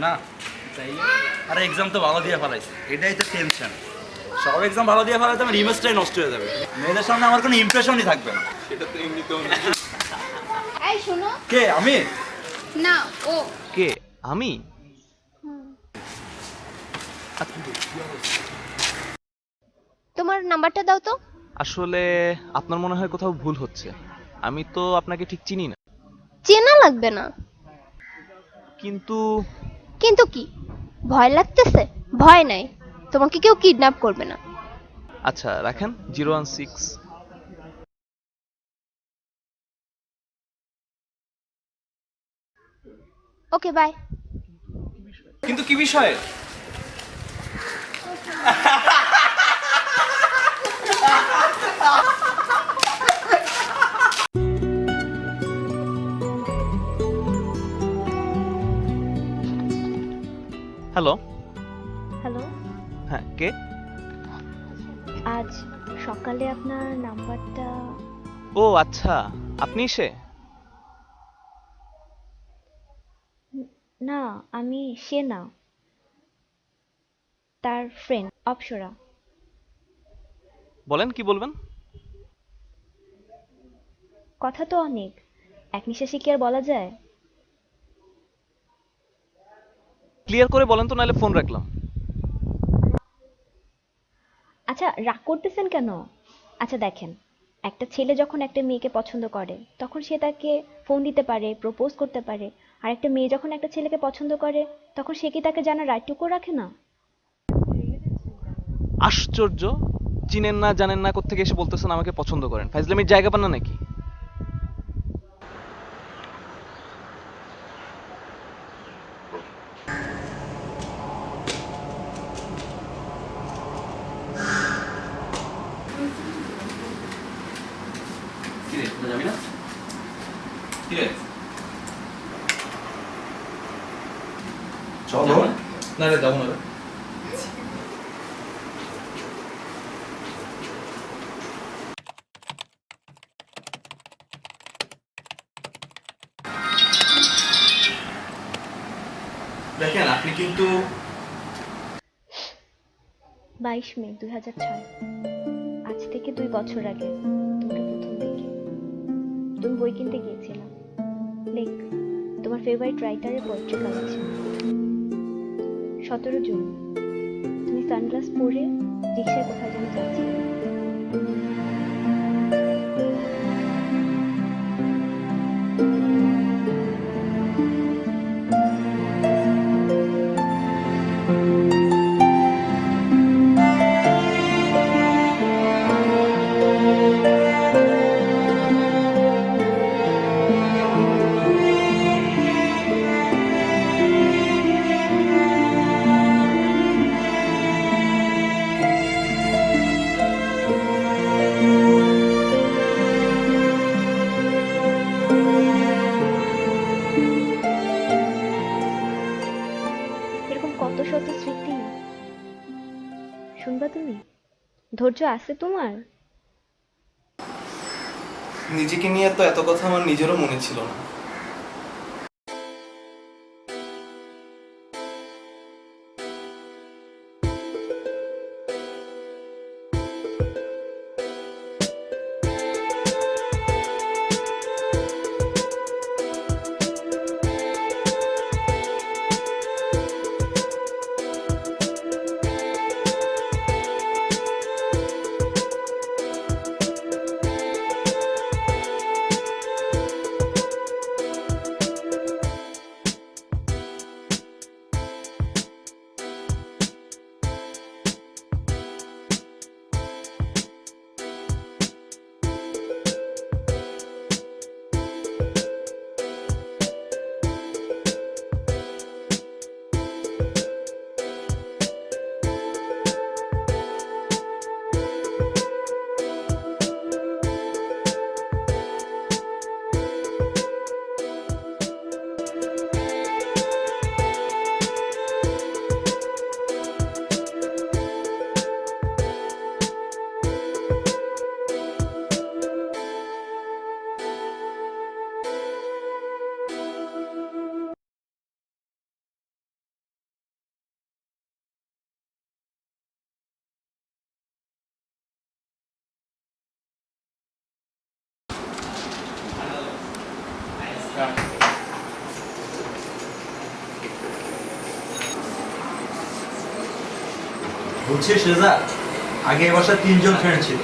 না। তাইলে আরে এক্সাম তো ভালো দিয়ে ফেলাইছে, এটাই তো টেনশন। সব এক্সাম ভালো দিয়ে ফেলাইতে আমার ইমেজটাই নষ্ট হয়ে যাবে, মেয়েদের সামনে আমার কোনো ইমপ্রেশনই থাকবে না। সেটা তো এমনিতেও না। এই শোনো। কে আমি? না, ও। কে আমি? তোমার নাম্বারটা দাও তো। আসলে আপনার মনে হয় কোথাও ভুল হচ্ছে, আমি তো আপনাকে ঠিক চিনি না। চেনা লাগবে না। কিন্তু কিন্তু কি, ভয় লাগতেছে? ভয় নাই, তোমাকে কেউ কিডন্যাপ করবে না। আচ্ছা রাখেন, 016। Okay bye. কিন্তু কি বিষয়ে? হ্যালো। হ্যালো, হ্যাঁ কে? আজ সকালে আপনার নাম্বারটা। ও আচ্ছা, আপনি সে? না, আমি সে না, তার ফ্রেন্ড অপ্সরা। বলেন কি বলবেন। কথা তো অনেক, এক নিঃশ্বাসে কি আর বলা যায়? ক্লিয়ার করে বলেন তো, নাহলে ফোন রাখলাম। আচ্ছা রাগ করতেছেন কেন? আচ্ছা দেখেন, একটা ছেলে যখন একটা মেয়েকে পছন্দ করে তখন সে তাকে ফোন দিতে পারে, প্রপোজ করতে পারে। আর একটা মেয়ে যখন একটা ছেলেকে পছন্দ করে তখন সে কি তাকে জানার রাইটটুকু রাখে না? আশ্চর্য, চিনেন না জানেন না কোত্থেকে এসে বলতেছেন আমাকে পছন্দ করেন, ফাইজলামির জায়গা পান না নাকি? কিরে তোরা যাবি না? কিরে চলো। না রে, যাবো না রে। দেখেন আপনি কিন্তু 22 মে 2006, আজ থেকে 2 বছর আগে তোমাকে প্রথম দেখি। তুমি বই কিনতে গিয়েছিলাম, লেখ তোমার ফেভারিট রাইটারের পোয়েট্রি কালেকশন। 17 জুন, তুমি সানগ্লাস পরে রিক্সায় কোথায় যেন যাচ্ছিলে। এরকম কত শত স্মৃতি শুনবা তুমি? ধৈর্য আছে তোমার? নিজেকে নিয়ে তো এত কথা আমার নিজেরও মনে ছিল না। বুঝছিস রেজা, আগে এ বাসায় 3 জন ফ্রেন্ড ছিল,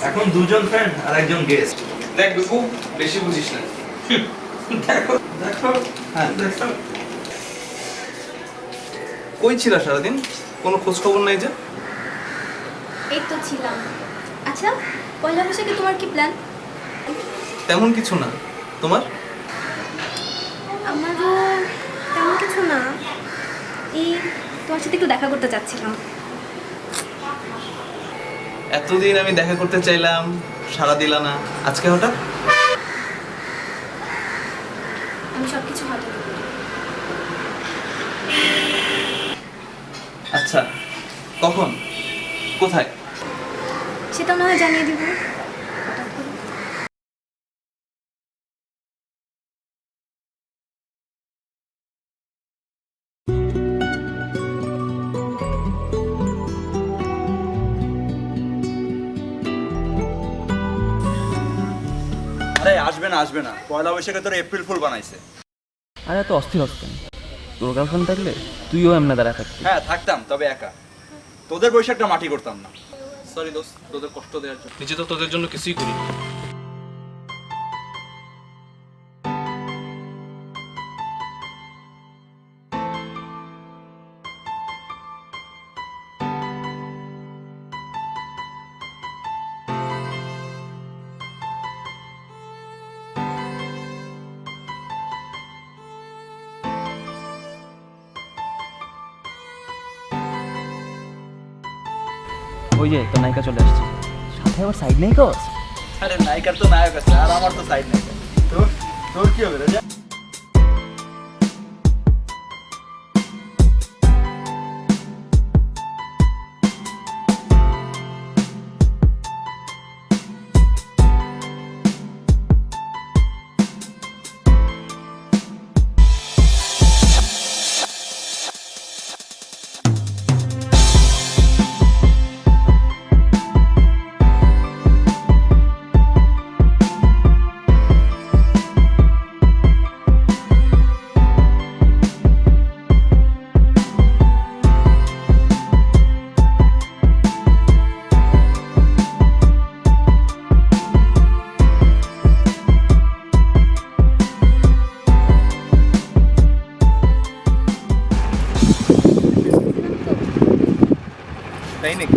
এখন 2 জন ফ্রেন্ড আর 1 জন গেস্ট। দেখ বিপু, বেশি বুঝিস না। দেখো দেখো, হ্যাঁ দেখো। কই ছিল সারাদিন? কোনো খোঁজ খবর নাই যে? এই তো ছিলাম। আচ্ছা, পয়লা বৈশাখে তোমার কি প্ল্যান? তেমন কিছু না। তোমার? আমারও তেমন কিছু না, এই তোমার সাথে একটু দেখা করতে চাচ্ছিলাম। এতদিন আমি দেখা করতে চাইলাম, সাড়া দিলা না, আজকে হঠাৎ? আমি সব কিছু হঠাৎ করি। আচ্ছা, কখন, কোথায়? সেটা না হয় জানিয়ে দিব। আরে আসবে না, পয়লা বৈশাখে তোর এপ্রিল ফুল বানাইছে। আরে এত অস্থির হস কেন? তোর গার্লফ্রেন্ড থাকলে তুইও এমনি দাঁড়া থাকবি। হ্যাঁ থাকতাম, তবে একা। তোদের বৈশাখটা মাটি করতাম না। সরি দোস্ত, তোদের কষ্ট দেওয়ার জন্য। নিজে তো তোদের জন্য কিছুই করি। ওই যে তোর নায়িকা চলে আসছে, সাথে আবার সাইড নেই কস। আরে নায়িকার তো নায়ক আছে, আর আমার তো সাইড নায়িকা। তোর তোর কি হবে রেজা? তাই নাকি?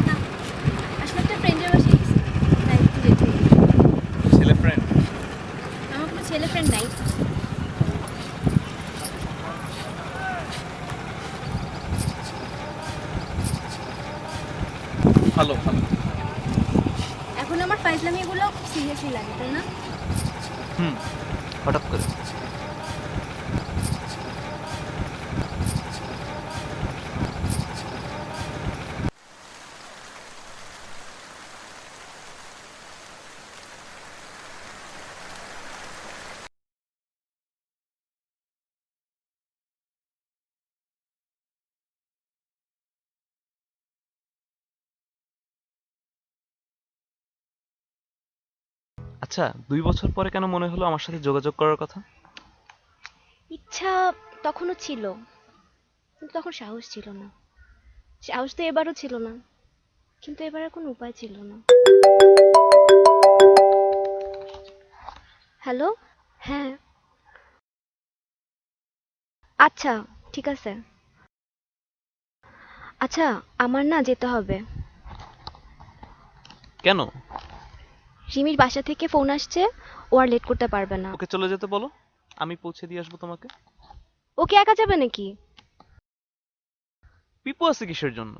না, আসলে একটা ফ্রেন্ডের বাসায় গেছি, তাই একটু যেতে হলো। ছেলে ফ্রেন্ড? আমার কোনো ছেলে ফ্রেন্ড নাই। ভালো ভালো। এখন আমার ফাইজলামিগুলো খুব সিরিয়াসলি লাগে, তাই না? হঠাৎ করে আচ্ছা 2 বছর পরে কেন মনে হলো আমার সাথে যোগাযোগ করার কথা? ইচ্ছা তখনও ছিল, কিন্তু তখন সাহস ছিল না। সাহস তো এবারও ছিল না, কিন্তু এবার আর কোনো উপায় ছিল না। হ্যালো, হ্যাঁ, আচ্ছা ঠিক আছে। আচ্ছা আমার না যেতে হবে। কেন? রিমির বাসা থেকে ফোন আসছে, ও আর লেট করতে পারবে না। ওকে চলে যেতে বলো, আমি পৌঁছে দিয়ে আসবো তোমাকে। ও কি একা যাবে নাকি? পিপু আছে কিসের জন্য?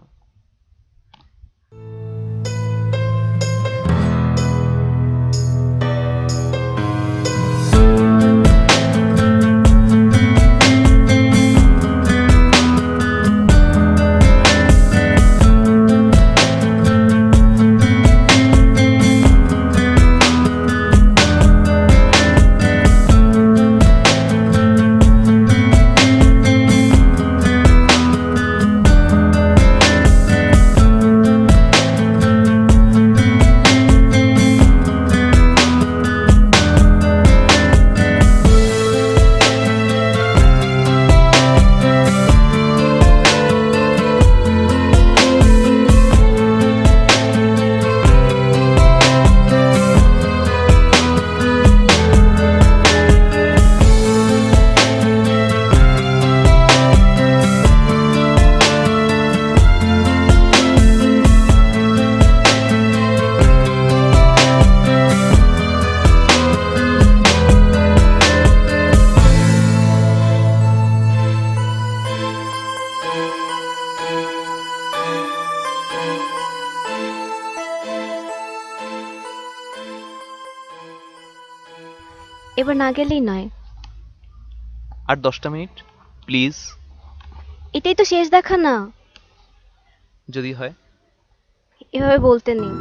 এবার না গেলেই নয়। আর 10টা মিনিট প্লিজ। এটাই তো শেষ দেখা না। যদি হয়। এভাবে বলতে নেই।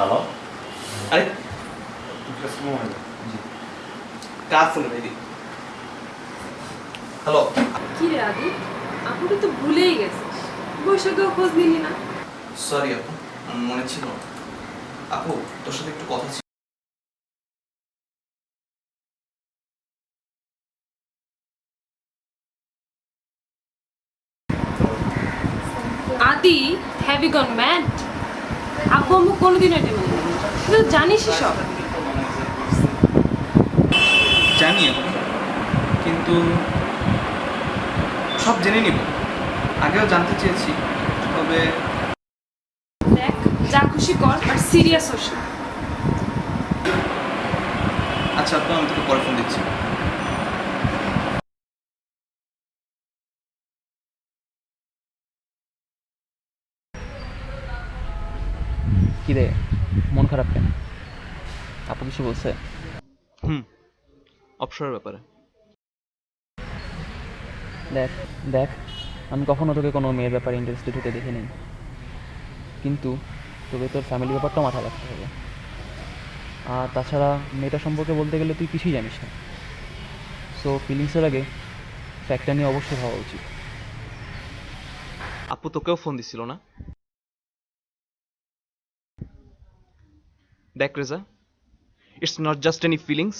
হ্যালো, আরে কার ফোন রেডি? হ্যালো, কি রে আদি, আপুকে তো ভুলেই গেছিস, বৈশাখেও খোঁজ নিলি না। সরি আপু, আমার মনে ছিল না। আপু, তোর সাথে একটু কথা ছিল। আদি, হ্যাভ ইউ গন ম্যাড? আব্বু আম্মু কোনোদিন এটা বলবে না, তুই তো জানিসই সব। জানি আপু, কিন্তু সব জেনে নিব। আগেও জানতে চেয়েছি, তবে দেখ, যা খুশি কর, বাট সিরিয়াস হোস না। আচ্ছা আপু, আমি তোকে পরে ফোন দিচ্ছি। কি রে, মন খারাপ কেন? আপু কিছু বলছে? অপসরের ব্যাপারে। দেখ দেখ, আমি কখনো তোকে কোনো মেয়ের ব্যাপারে ইন্টারেস্টেড হতে দেখিনি, কিন্তু তোকে তোর ফ্যামিলি ব্যাপারটাও মাথায় রাখতে হবে। আর তাছাড়া মেয়েটা সম্পর্কে বলতে গেলে তুই কিছুই জানিস না, সো ফিলিংসের আগে ফ্যাক্টটা নিয়ে অবশ্যই ভাবা উচিত। আপু তোকেও ফোন দিছিল না? দেখ Reza, it's not just any feelings,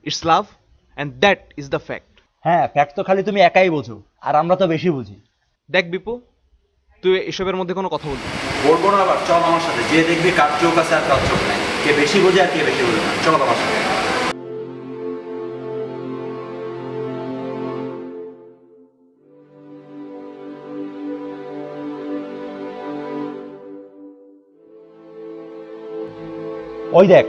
it's love, and that is the fact. হ্যাঁ, ফ্যাক্ট তো খালি তুমি একাই বোঝো, আর আমরা তো বেশি বুঝি। দেখ বিপু, তুই এসবের মধ্যে কোনো কথা বলবি না। বলবো না আবার, চল আমার সাথে, যে দেখবি কার চোখ আছে আর কার চোখ নাই, কে বেশি বোঝে আর কে বেশি বোঝে না। চল আমার সাথে। ওই দেখ,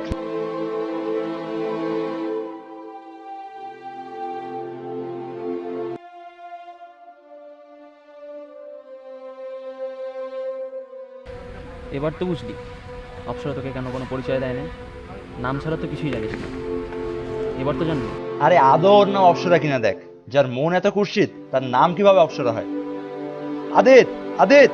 এবার তো বুঝলি অপসরা তোকে কেন কোনো পরিচয় দেয় না, নাম ছাড়া তো কিছুই জানিস না, এবার তো জানবি। আরে আদৌ ওর নাম অপ্সরা কিনা দেখ, যার মন এত কুৎসিত তার নাম কিভাবে অপ্সরা হয়? আদিত, আদিত,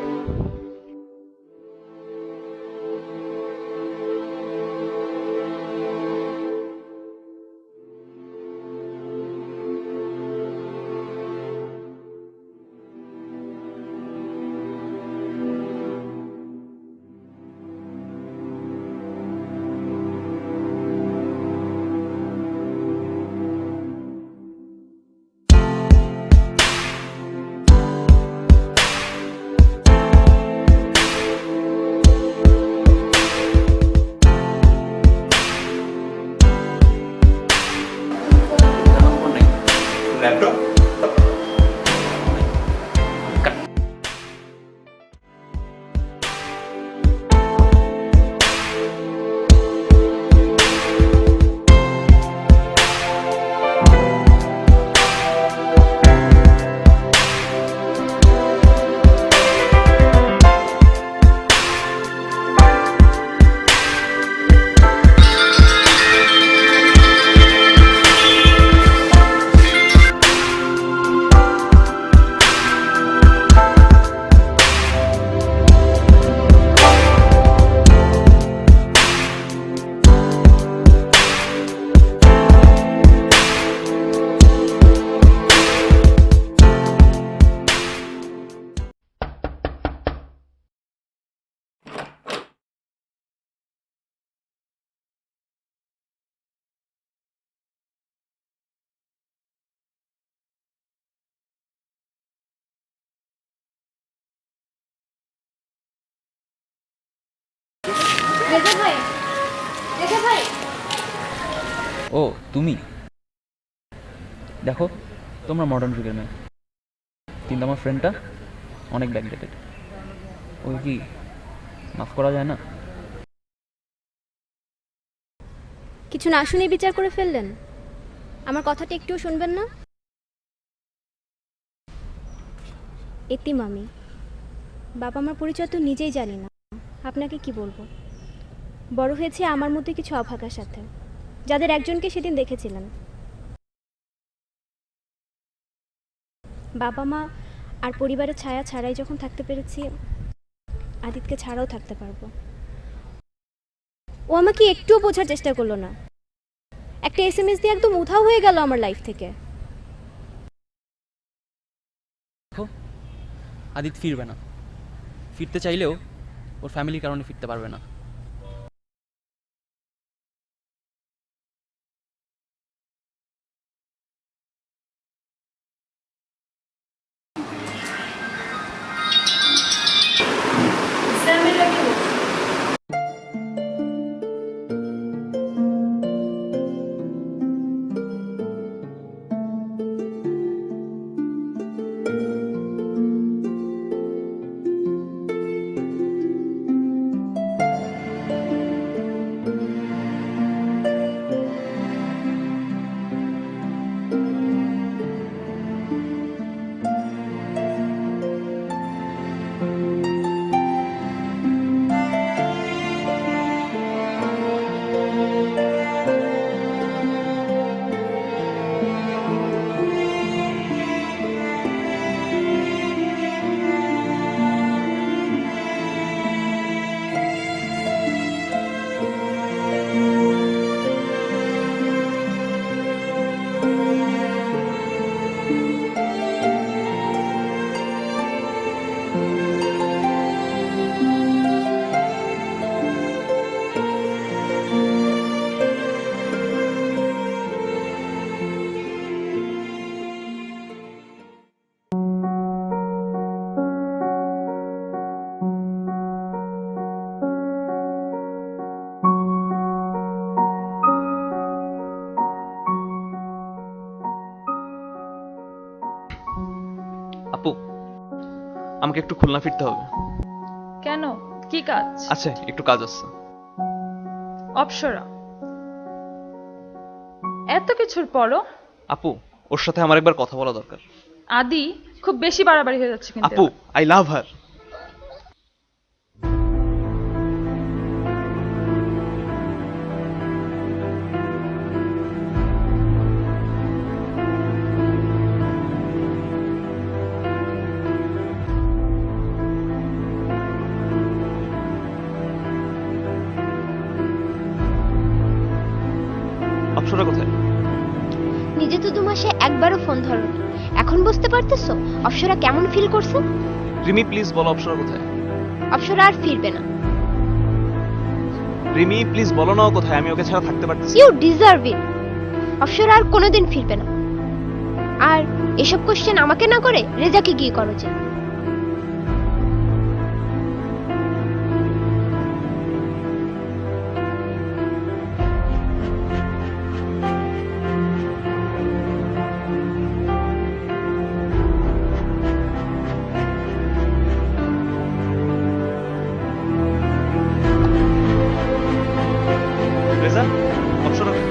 ল্যাপটপ রেজা ভাই, রেজা ভাই। ও তুমি দেখো, তোমরা মডার্ন যুগের মেয়ে, কিন্তু আমার ফ্রেন্ডটা অনেক ব্যাকডেটেড। ওই কি মাফ করা যায় না? কিছু না শুনে বিচার করে ফেললেন। আমার কথাটা একটুও শুনবেন না? এতিম আমি, বাবা মার পরিচয় তো নিজেই জানি না, আপনাকে কি বলবো। বড় হয়েছে আমার মধ্যে কিছু অভাগার সাথে, যাদের একজনকে সেদিন দেখেছিলেন। বাবা মা আর পরিবারের ছায়া ছাড়াই যখন থাকতে পেরেছি, আদিতকে ছাড়াও থাকতে পারবো। ও আমাকে একটুও বোঝার চেষ্টা করলো না, একটা SMS দিয়ে একদম উধাও হয়ে গেল আমার লাইফ থেকে। দেখো, আদিত ফিরবে না, ফিরতে চাইলেও ওর ফ্যামিলির কারণে ফিরতে পারবে না। আপু, আমাকে একটু খুলনা ফিরতে হবে। কেন, কি কাজ? আচ্ছা, একটু কাজ আছে। অপসরা, এত কিছুর পরও? আপু, ওর সাথে আমার একবার কথা বলা দরকার। আদি খুব বেশি বাড়াবাড়ি হয়ে যাচ্ছে কিন্তু। আপু, আই লাভ হার। অপসরা কোথায়? নিজে তো 2 মাসে একবারও ফোন ধরোনি, এখন বুঝতে পারতেছো অপসরা কেমন ফিল করছে? রিমি, প্লিজ বলো অপসরা কোথায়? অপসরা আর ফিরবে না। রিমি, প্লিজ বলো না ও কোথায়, আমি ওকে ছাড়া থাকতে পারতেছি না। ইউ ডিজার্ভ ইট। অপসরা আর কোনোদিন ফিরবে না। আর এসব কোশ্চেন আমাকে না করে রেজাকে গিয়ে করো যে। রেজা, অপসরা কোথায়?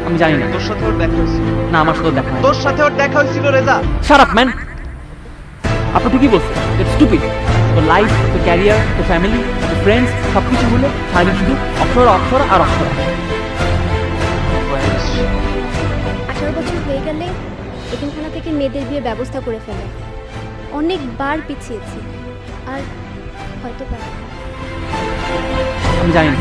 আমি জানি না। তোর সাথে ওর দেখা হয়েছিল। না, আমার সাথে দেখা হয়। তোর সাথে ওর দেখা হয়েছিল রেজা। Shut up man. আপনি ঠিকই বলছেন, ইটস স্টুপিড। তোর লাইফ, তোর ক্যারিয়ার, তোর ফ্যামিলি, তোর ফ্রেন্ডস সব কিছু বলে সারাদিন শুধু অক্ষর অক্ষর আর অক্ষর। 18 বছর হয়ে গেলে এতিমখানা থেকে মেয়েদের বিয়ে ব্যবস্থা করে ফেলে। অনেকবার পিছিয়েছি, আর হয়তো পারবো। আমি জানি না